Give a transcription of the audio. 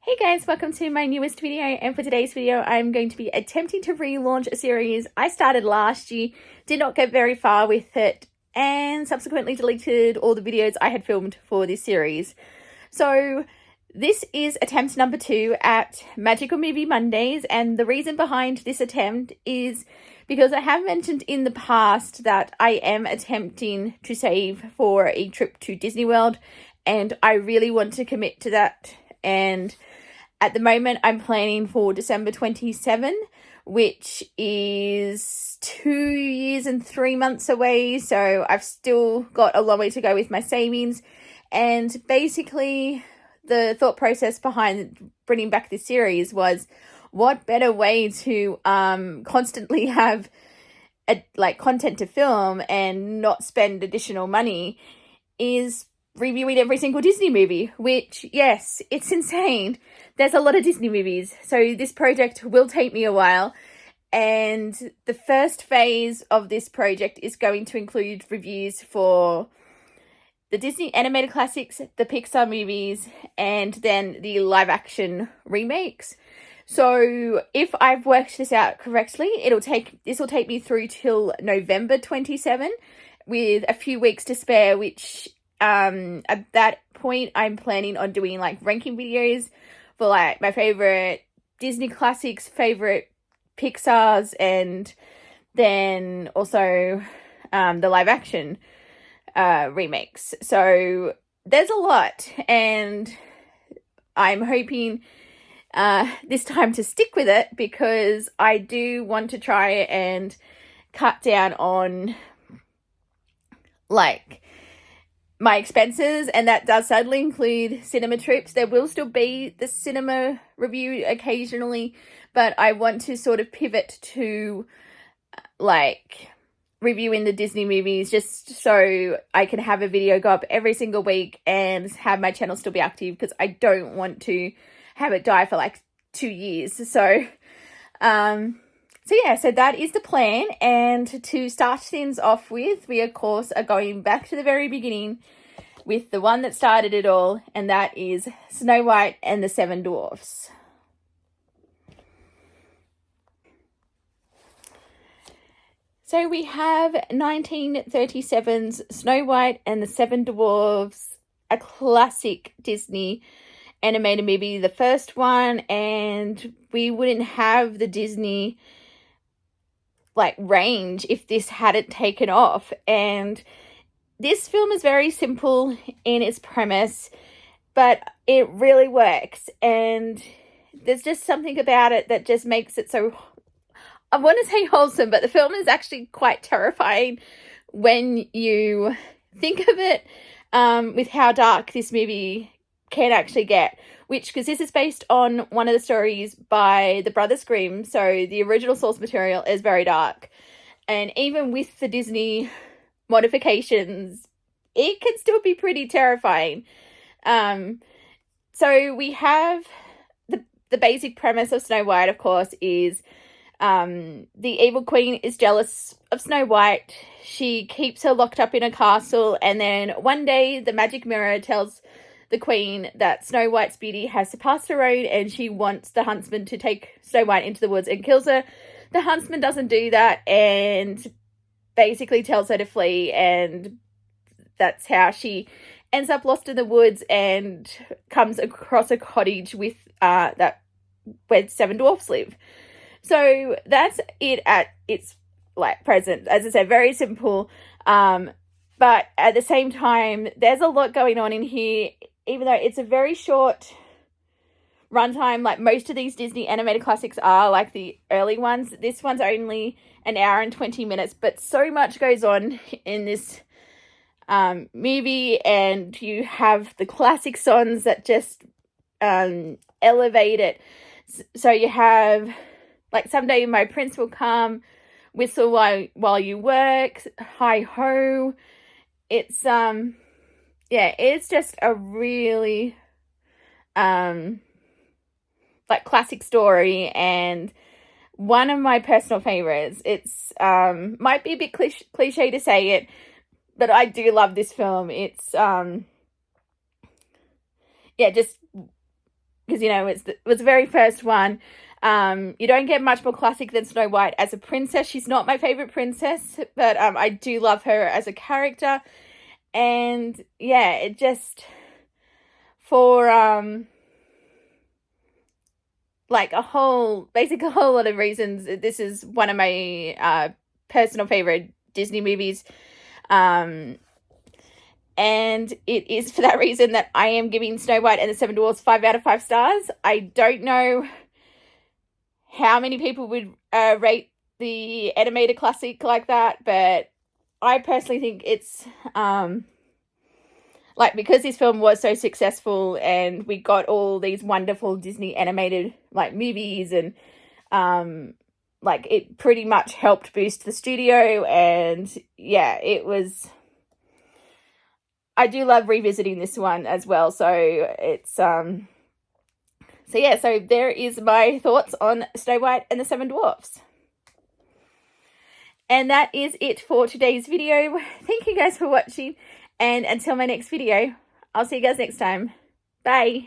Hey guys, welcome to my newest video, and for today's video I'm going to be attempting to relaunch a series I started last year, did not get very far with it, and subsequently deleted all the videos I had filmed for this series. So this is attempt number 2 at Magical Movie Mondays, and the reason behind this attempt is because I have mentioned in the past that I am attempting to save for a trip to Disney World, and I really want to commit to that. And at the moment, I'm planning for December 27, which is 2 years and 3 months away. So I've still got a long way to go with my savings. And basically, the thought process behind bringing back this series was, what better way to constantly have content to film and not spend additional money is reviewing every single Disney movie, which, yes, it's insane. There's a lot of Disney movies, so this project will take me a while, and the first phase of this project is going to include reviews for the Disney animated classics, the Pixar movies, and then the live action remakes. So if I've worked this out correctly, this will take me through till November 27, with a few weeks to spare, which at that point I'm planning on doing ranking videos for my favorite Disney classics, favorite Pixar's, and then also the live action remakes. So there's a lot, and I'm hoping this time to stick with it, because I do want to try and cut down on my expenses, and that does sadly include cinema trips. There will still be the cinema review occasionally, but I want to sort of pivot to reviewing the Disney movies, just so I can have a video go up every single week and have my channel still be active, because I don't want to have it die for 2 years. So so that is the plan. And to start things off with, we of course are going back to the very beginning with the one that started it all, and that is Snow White and the Seven Dwarfs. So we have 1937's Snow White and the Seven Dwarfs, a classic Disney animated movie, the first one, and we wouldn't have the Disney range if this hadn't taken off. And this film is very simple in its premise, but it really works, and there's just something about it that just makes it so, I want to say wholesome, but the film is actually quite terrifying when you think of it, with how dark this movie can actually get, because this is based on one of the stories by the Brothers Grimm, so the original source material is very dark, and even with the Disney modifications, it can still be pretty terrifying. So we have the basic premise of Snow White, of course, is the evil queen is jealous of Snow White. She keeps her locked up in a castle, and then one day the magic mirror tells the queen that Snow White's beauty has surpassed her own, and she wants the huntsman to take Snow White into the woods and kills her. The huntsman doesn't do that and basically tells her to flee, and that's how she ends up lost in the woods and comes across a cottage with where 7 dwarfs live. So that's it at its present. As I said, very simple, but at the same time there's a lot going on in here. Even though it's a very short runtime, most of these Disney animated classics are, the early ones, this one's only an hour and 20 minutes, but so much goes on in this movie, and you have the classic songs that just elevate it. So you have Someday My Prince Will Come, Whistle While You Work, Hi Ho. It's it's just a really classic story, and one of my personal favorites. It's might be a bit cliche to say it, but I do love this film. It's just because, you know, it was the very first one. You don't get much more classic than Snow White as a princess. She's not my favorite princess, but I do love her as a character. And yeah, it just, for like a whole lot of reasons, this is one of my personal favorite Disney movies. And it is for that reason that I am giving Snow White and the Seven Dwarfs 5 out of 5 stars. I don't know how many people would rate the animated classic like that, but I personally think it's like, because this film was so successful and we got all these wonderful Disney animated like movies, and like, it pretty much helped boost the studio. And yeah, it was, I do love revisiting this one as well. So it's so yeah, so there is my thoughts on Snow White and the Seven Dwarfs. And that is it for today's video. Thank you guys for watching, and until my next video, I'll see you guys next time. Bye.